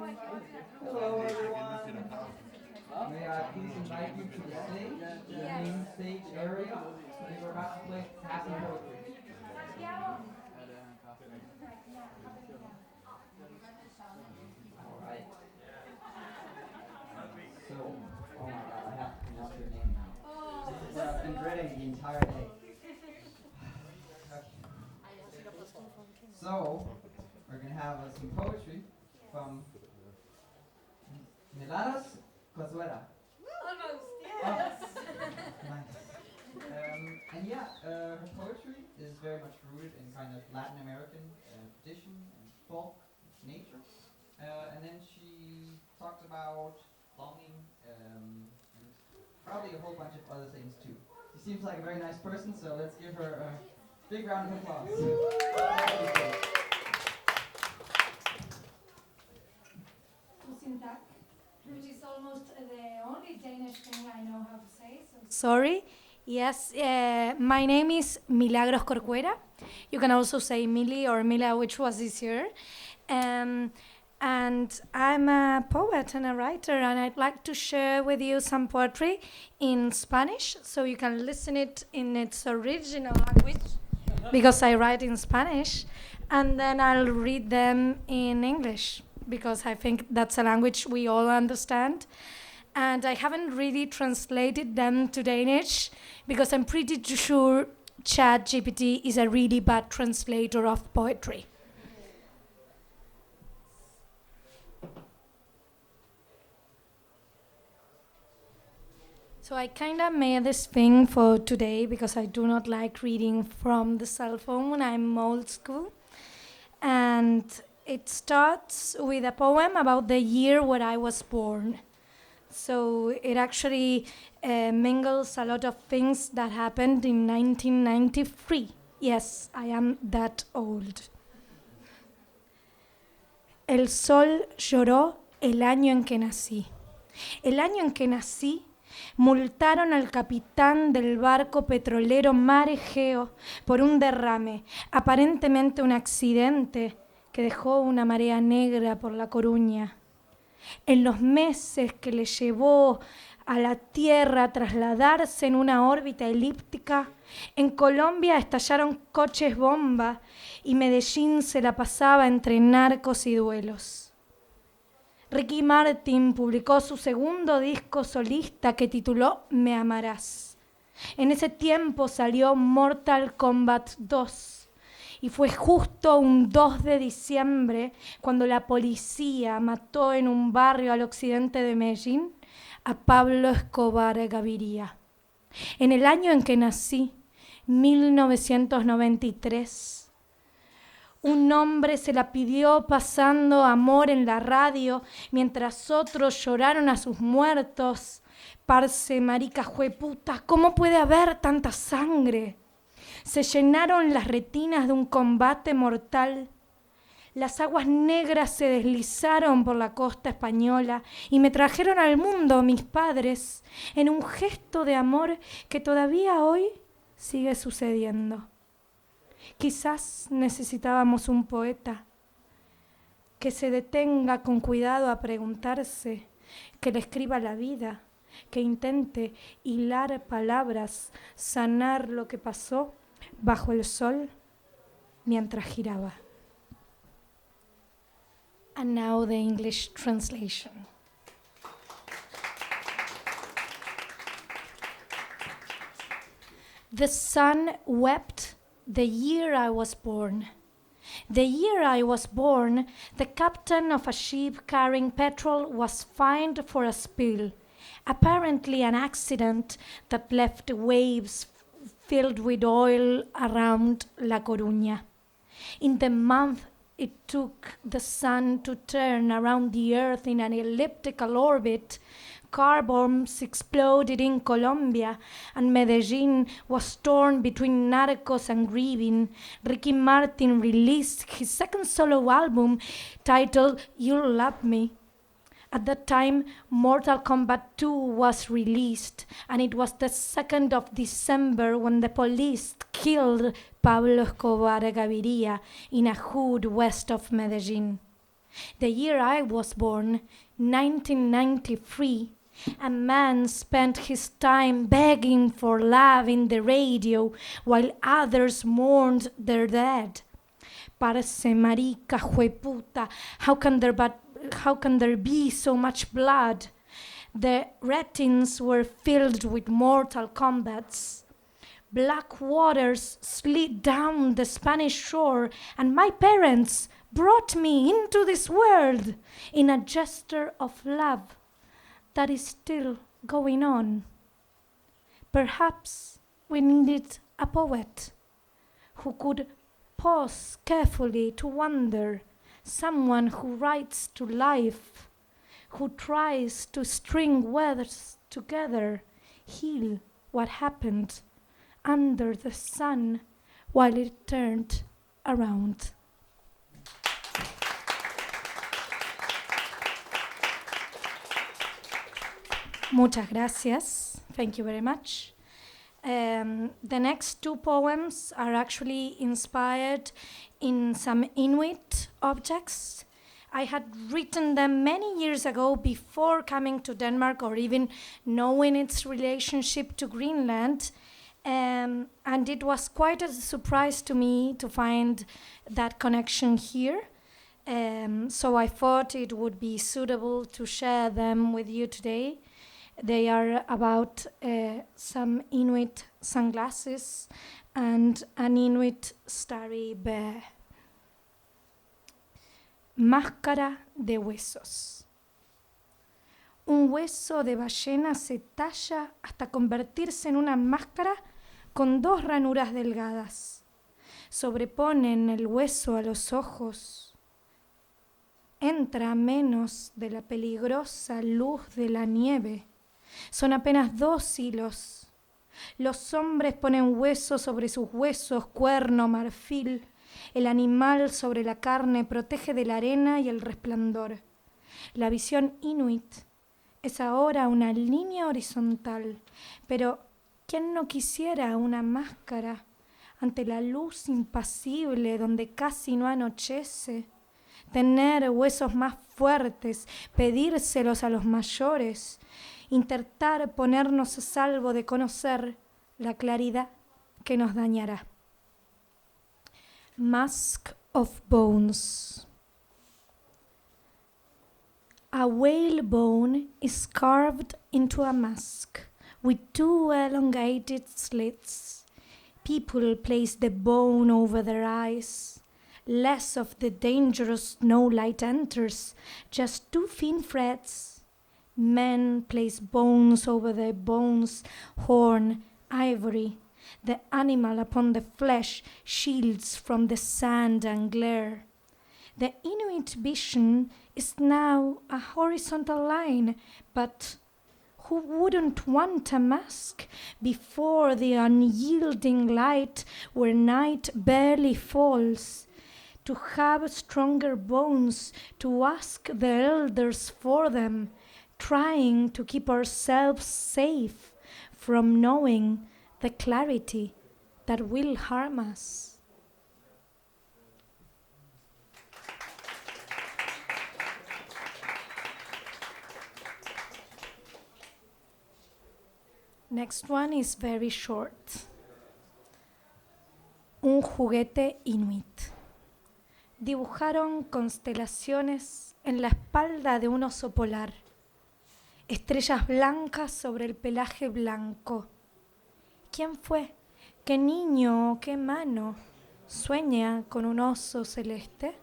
Hello, everyone. May I please invite you to the stage, the main stage area, because we're about to play Happy Poetry. All right. So, oh my God, I have to pronounce your name now. This is what I've been dreading the entire day. So, we're gonna have some poetry from Milagros, Corcuera. Almost. Oh, nice. And yeah, her poetry is very much rooted in kind of Latin American tradition and folk nature. And then she talks about longing and probably a whole bunch of other things too. She seems like a very nice person, so let's give her a big round of applause. Tusen tack, which is almost the only Danish thing I know how to say. So sorry. Yes, my name is Milagros Corcuera. You can also say Mili or Mila, which was easier. And I'm a poet and a writer, and I'd like to share with you some poetry in Spanish, so you can listen it in its original language, because I write in Spanish, and then I'll read them in English, because I think that's a language we all understand. And I haven't really translated them to Danish, because I'm pretty sure ChatGPT is a really bad translator of poetry. So I kind of made this thing for today because I do not like reading from the cell phone. I'm old school. And it starts with a poem about the year where I was born. So it actually mingles a lot of things that happened in 1993. Yes, I am that old. El sol lloró el año en que nací. El año en que nací, multaron al capitán del barco petrolero Mar Egeo por un derrame, aparentemente un accidente que dejó una marea negra por La Coruña. En los meses que le llevó a la Tierra a trasladarse en una órbita elíptica, en Colombia estallaron coches bomba y Medellín se la pasaba entre narcos y duelos. Ricky Martin publicó su segundo disco solista que tituló Me Amarás. En ese tiempo salió Mortal Kombat 2 y fue justo un 2 de diciembre cuando la policía mató en un barrio al occidente de Medellín a Pablo Escobar Gaviria. En el año en que nací, 1993, un hombre se la pidió pasando amor en la radio, mientras otros lloraron a sus muertos. Parce, marica, jueputa, ¿cómo puede haber tanta sangre? Se llenaron las retinas de un combate mortal. Las aguas negras se deslizaron por la costa española y me trajeron al mundo mis padres en un gesto de amor que todavía hoy sigue sucediendo. Quizás necesitábamos un poeta que se detenga con cuidado a preguntarse, que le escriba la vida, que intente hilar palabras, sanar lo que pasó bajo el sol mientras giraba. And now the English translation. The sun wept the year I was born. The year I was born, the captain of a ship carrying petrol was fined for a spill, apparently an accident that left waves filled with oil around La Coruña. In the month it took the sun to turn around the earth in an elliptical orbit, car bombs exploded in Colombia, and Medellin was torn between narcos and grieving. Ricky Martin released his second solo album titled You'll Love Me. At that time, Mortal Kombat 2 was released, and it was the 2nd of December when the police killed Pablo Escobar Gaviria in a hood west of Medellin. The year I was born, 1993, a man spent his time begging for love in the radio while others mourned their dead. Parce, marica, jueputa, how can there be so much blood? The ratings were filled with mortal combats. Black waters slid down the Spanish shore, and my parents brought me into this world in a gesture of love that is still going on. Perhaps we needed a poet who could pause carefully to wonder, someone who writes to life, who tries to string words together, heal what happened under the sun while it turned around. Muchas gracias. Thank you very much. The next two poems are actually inspired in some Inuit objects. I had written them many years ago before coming to Denmark or even knowing its relationship to Greenland. And it was quite a surprise to me to find that connection here. So I thought it would be suitable to share them with you today. They are about some Inuit sunglasses and an Inuit starry bear. Máscara de huesos. Un hueso de ballena se talla hasta convertirse en una máscara con dos ranuras delgadas. Sobreponen el hueso a los ojos. Entra menos de la peligrosa luz de la nieve. Son apenas 2 hilos. Los hombres ponen hueso sobre sus huesos, cuerno, marfil. El animal sobre la carne protege de la arena y el resplandor. La visión inuit es ahora una línea horizontal, pero ¿quién no quisiera una máscara ante la luz impasible donde casi no anochece? Tener huesos más fuertes, pedírselos a los mayores, intentar ponernos a salvo de conocer la claridad que nos dañará. Mask of Bones. A whalebone is carved into a mask with 2 elongated slits. People place the bone over their eyes. Less of the dangerous no light enters, just 2 thin threads. Men place bones over their bones, horn, ivory. The animal upon the flesh shields from the sand and glare. The Inuit vision is now a horizontal line, but who wouldn't want a mask before the unyielding light where night barely falls? To have stronger bones, to ask the elders for them, trying to keep ourselves safe from knowing the clarity that will harm us. Next one is very short. Un juguete inuit. Dibujaron constelaciones en la espalda de un oso polar, estrellas blancas sobre el pelaje blanco. ¿Quién fue? ¿Qué niño o qué mano sueña con un oso celeste?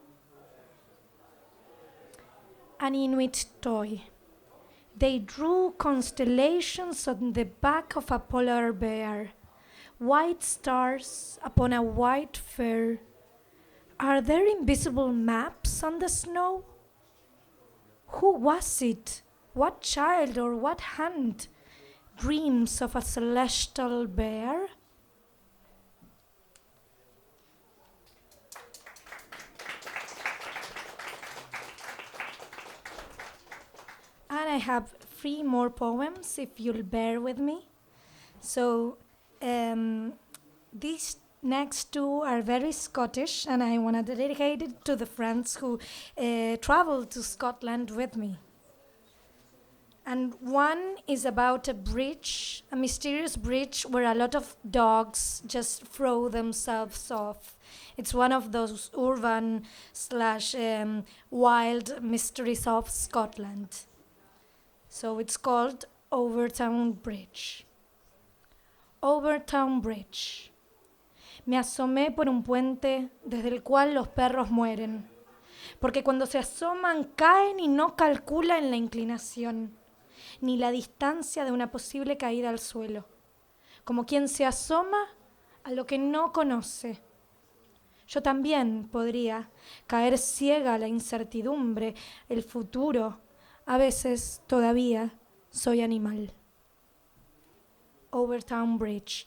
An Inuit toy. They drew constellations on the back of a polar bear, white stars upon a white fur. Are there invisible maps on the snow? Who was it? What child or what hand dreams of a celestial bear? And I have 3 more poems, if you'll bear with me. So these next two are very Scottish, and I want to dedicate it to the friends who traveled to Scotland with me. And one is about a bridge, a mysterious bridge where a lot of dogs just throw themselves off. It's one of those urban slash wild mysteries of Scotland. So it's called Overtown Bridge. Overtown Bridge. Me asomé por un puente desde el cual los perros mueren, porque cuando se asoman caen y no calculan la inclinación, ni la distancia de una posible caída al suelo, como quien se asoma a lo que no conoce. Yo también podría caer ciega a la incertidumbre, el futuro. A veces todavía soy animal. Overtown Bridge.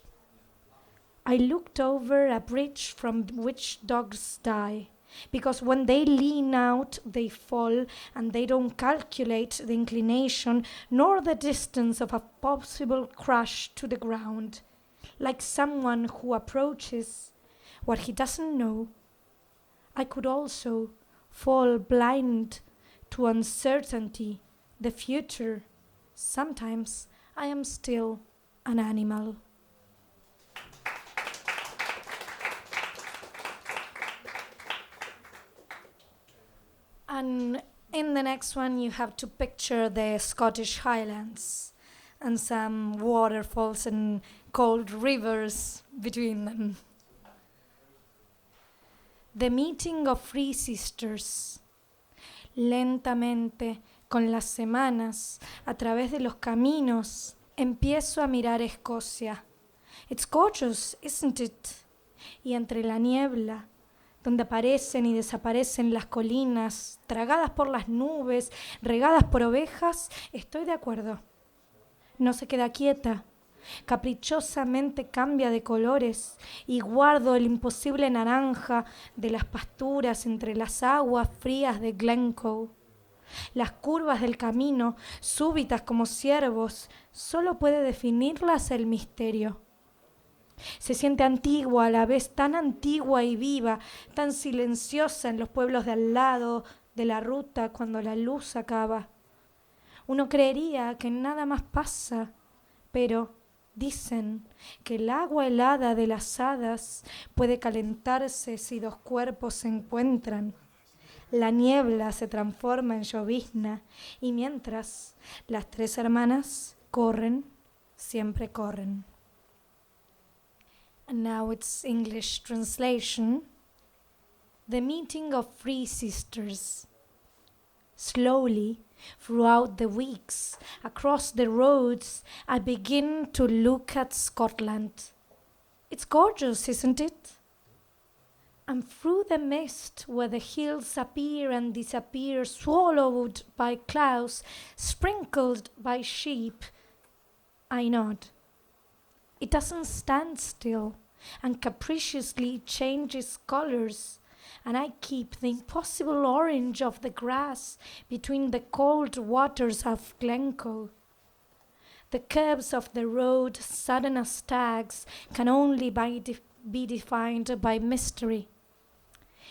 I looked over a bridge from which dogs die, because when they lean out, they fall, and they don't calculate the inclination nor the distance of a possible crash to the ground, like someone who approaches what he doesn't know. I could also fall blind to uncertainty, the future. Sometimes I am still an animal. And in the next one, you have to picture the Scottish Highlands and some waterfalls and cold rivers between them. The meeting of three sisters. Lentamente, con las semanas, a través de los caminos, empiezo a mirar Escocia. It's gorgeous, isn't it? Y entre la niebla, donde aparecen y desaparecen las colinas, tragadas por las nubes, regadas por ovejas, estoy de acuerdo. No se queda quieta, caprichosamente cambia de colores y guardo el imposible naranja de las pasturas entre las aguas frías de Glencoe. Las curvas del camino, súbitas como ciervos, solo puede definirlas el misterio. Se siente antigua, a la vez tan antigua y viva, tan silenciosa en los pueblos de al lado de la ruta cuando la luz acaba. Uno creería que nada más pasa, pero dicen que el agua helada de las hadas puede calentarse si dos cuerpos se encuentran. La niebla se transforma en llovizna y mientras las tres hermanas corren, siempre corren. And now it's English translation. The meeting of three sisters. Slowly, throughout the weeks, across the roads, I begin to look at Scotland. It's gorgeous, isn't it? And through the mist where the hills appear and disappear, swallowed by clouds, sprinkled by sheep, I nod. It doesn't stand still and capriciously changes colors, and I keep the impossible orange of the grass between the cold waters of Glencoe. The curves of the road, sudden as stags, can only be defined by mystery.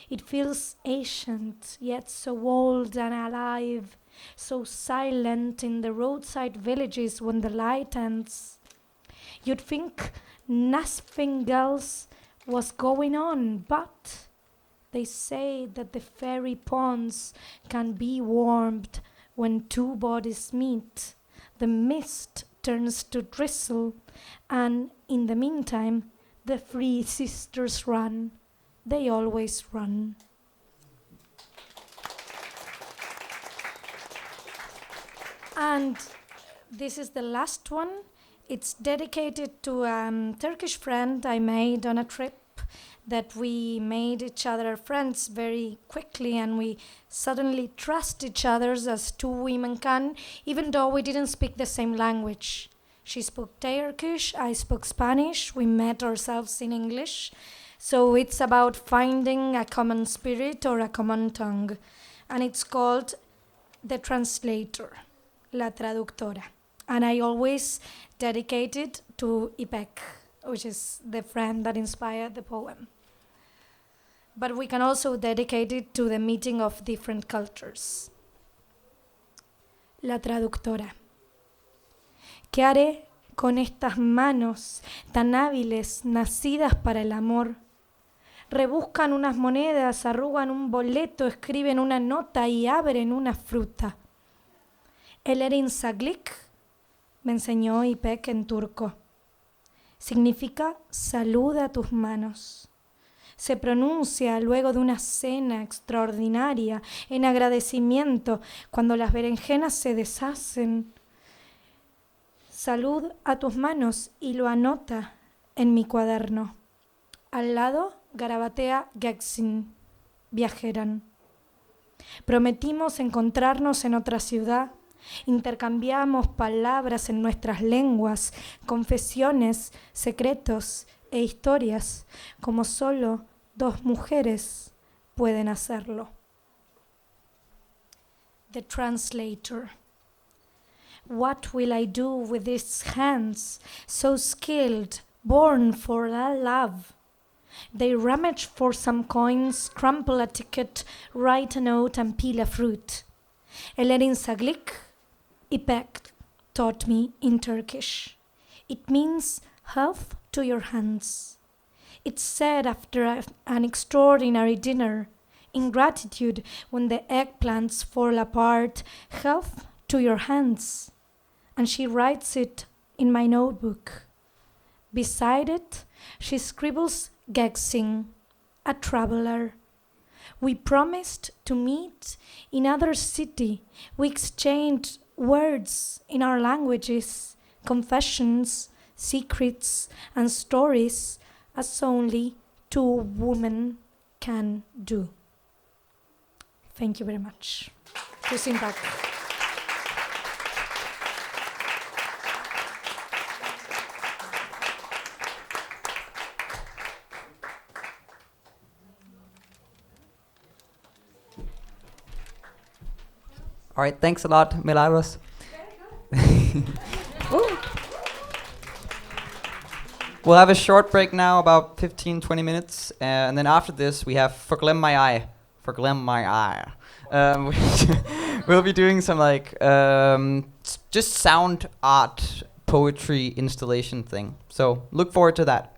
It feels ancient, yet so old and alive, so silent in the roadside villages when the light ends. You'd think nothing else was going on, but they say that the fairy ponds can be warmed when two bodies meet. The mist turns to drizzle, and in the meantime, the three sisters run. They always run. And this is the last one. It's dedicated to a Turkish friend I made on a trip that we made each other friends very quickly, and we suddenly trust each other as two women can, even though we didn't speak the same language. She spoke Turkish, I spoke Spanish, we met ourselves in English. So it's about finding a common spirit or a common tongue. And it's called The Translator, La Traductora. And I always dedicate it to Ipek, which is the friend that inspired the poem. But we can also dedicate it to the meeting of different cultures. La traductora. ¿Qué haré con estas manos tan hábiles, nacidas para el amor? Rebuscan unas monedas, arrugan un boleto, escriben una nota y abren una fruta. El Erin Saglik me enseñó Ipek en turco. Significa saluda tus manos. Se pronuncia luego de una cena extraordinaria en agradecimiento cuando las berenjenas se deshacen. Salud a tus manos y lo anota en mi cuaderno. Al lado garabatea Geksin, viajeran. Prometimos encontrarnos en otra ciudad. Intercambiamos palabras en nuestras lenguas, confesiones, secretos e historias, como solo dos mujeres pueden hacerlo. The translator. What will I do with these hands, so skilled, born for that love? They rummage for some coins, crumple a ticket, write a note, and peel a fruit. El Erin Saglik, Ipek, taught me in Turkish. It means health to your hands. It's said after an extraordinary dinner, in gratitude when the eggplants fall apart, health to your hands. And she writes it in my notebook. Beside it, she scribbles Geksing, a traveler. We promised to meet in other city. We exchanged words in our languages, confessions, secrets, and stories, as only two women can do. Thank you very much. Tusen tack. All right, thanks a lot, Milagros. We'll have a short break now, about 15-20 minutes, and then after this we have Forglem My Eye. Forglem My Eye. We'll be doing some like just sound art poetry installation thing. So look forward to that.